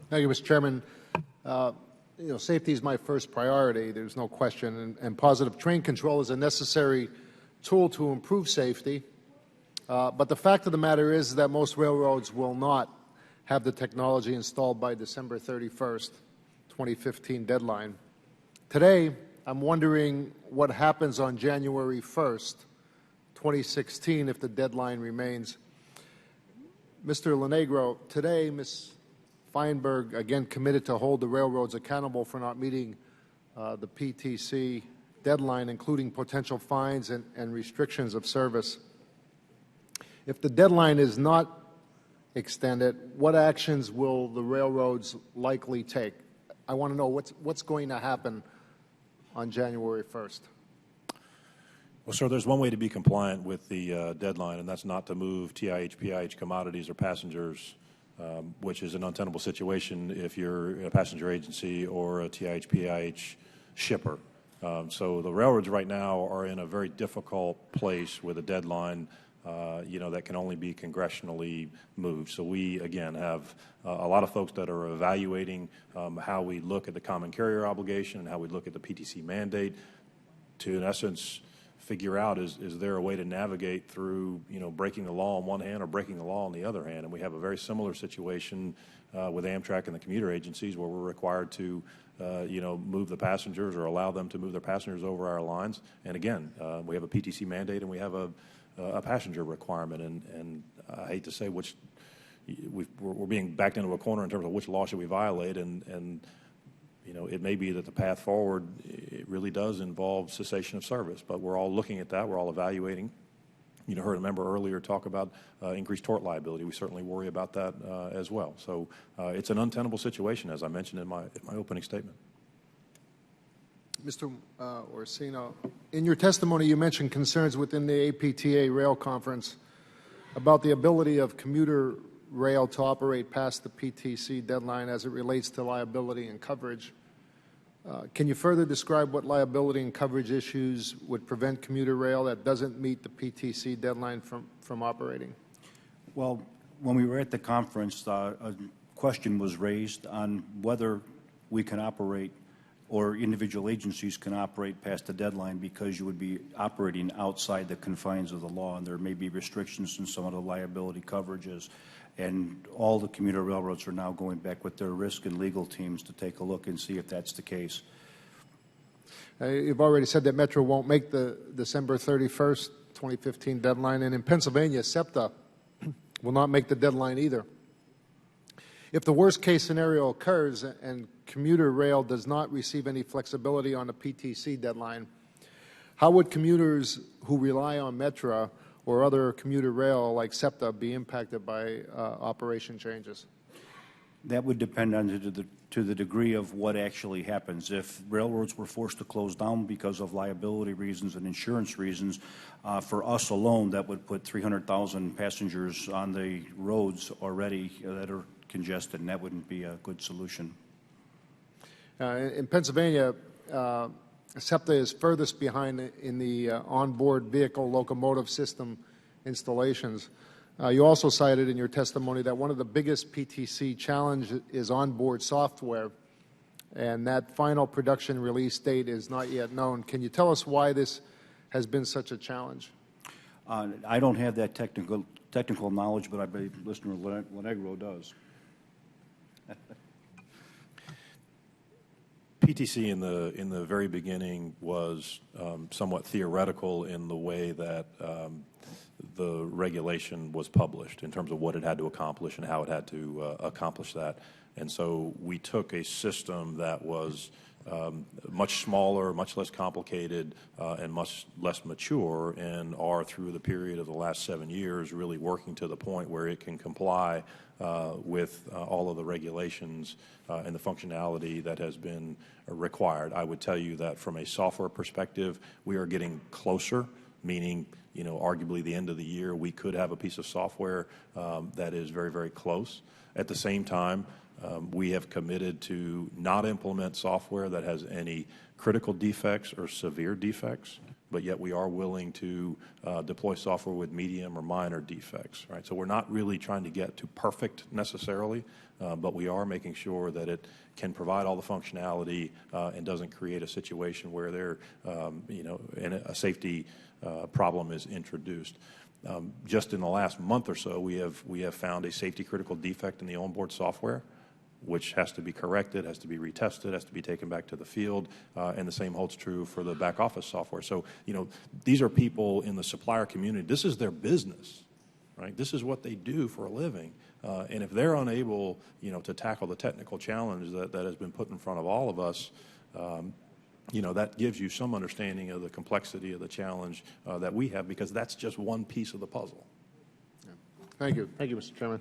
Thank you, Mr. Chairman. Safety is my first priority. There's no question, and positive train control is a necessary tool to improve safety. But the fact of the matter is that most railroads will not have the technology installed by December 31st, 2015 deadline. Today, I'm wondering what happens on January 1st, 2016, if the deadline remains. Mr. Lonegro, today, Ms. Feinberg again committed to hold the railroads accountable for not meeting the PTC deadline, including potential fines and restrictions of service. If the deadline is not extended, what actions will the railroads likely take? I want to know what's going to happen on January 1st. Well, sir, there's one way to be compliant with the deadline, and that's not to move TIH, PIH commodities or passengers, which is an untenable situation if you're a passenger agency or a TIH, PIH shipper. So the railroads right now are in a very difficult place with a deadline that can only be congressionally moved. So we, again, have a lot of folks that are evaluating how we look at the common carrier obligation and how we look at the PTC mandate to, in essence, figure out is there a way to navigate through, breaking the law on one hand or breaking the law on the other hand. And we have a very similar situation with Amtrak and the commuter agencies where we're required to move the passengers or allow them to move their passengers over our lines. And again, we have a PTC mandate and we have a passenger requirement, and I hate to say we're being backed into a corner in terms of which law should we violate, and it may be that the path forward, it really does involve cessation of service, but we're all looking at that, we're all evaluating. Heard a member earlier talk about increased tort liability. We certainly worry about that as well. So it's an untenable situation, as I mentioned in my opening statement. Mr. Orsino, in your testimony you mentioned concerns within the APTA rail conference about the ability of commuter rail to operate past the PTC deadline as it relates to liability and coverage. Can you further describe what liability and coverage issues would prevent commuter rail that doesn't meet the PTC deadline from operating? Well, when we were at the conference, a question was raised on whether we can operate or individual agencies can operate past the deadline because you would be operating outside the confines of the law, and there may be restrictions in some of the liability coverages. And all the commuter railroads are now going back with their risk and legal teams to take a look and see if that's the case. You've already said that Metro won't make the December 31st, 2015 deadline, and in Pennsylvania, SEPTA will not make the deadline either. If the worst-case scenario occurs and commuter rail does not receive any flexibility on the PTC deadline, how would commuters who rely on Metra or other commuter rail like SEPTA be impacted by operation changes? That would depend on to the degree of what actually happens. If railroads were forced to close down because of liability reasons and insurance reasons, for us alone, that would put 300,000 passengers on the roads already that are congested, and that wouldn't be a good solution. In Pennsylvania, SEPTA is furthest behind in the onboard vehicle locomotive system installations. You also cited in your testimony that one of the biggest PTC challenges is onboard software, and that final production release date is not yet known. Can you tell us why this has been such a challenge? I don't have that technical knowledge, but I believe Listener Lonegro does. PTC in the very beginning was somewhat theoretical in the way that the regulation was published in terms of what it had to accomplish and how it had to accomplish that. And so we took a system that was much smaller, much less complicated, and much less mature, and are through the period of the last 7 years really working to the point where it can comply with all of the regulations and the functionality that has been required. I would tell you that from a software perspective, we are getting closer, meaning, arguably the end of the year, we could have a piece of software that is very, very close. At the same time, we have committed to not implement software that has any critical defects or severe defects. but yet we are willing to deploy software with medium or minor defects, right? So we're not really trying to get to perfect necessarily, but we are making sure that it can provide all the functionality and doesn't create a situation where a safety problem is introduced. Just in the last month or so, we have found a safety critical defect in the onboard software, which has to be corrected, has to be retested, has to be taken back to the field, and the same holds true for the back office software. So, these are people in the supplier community. This is their business, right? This is what they do for a living. And if they're unable, to tackle the technical challenge that has been put in front of all of us, that gives you some understanding of the complexity of the challenge that we have, because that's just one piece of the puzzle. Thank you. Thank you, Mr. Chairman.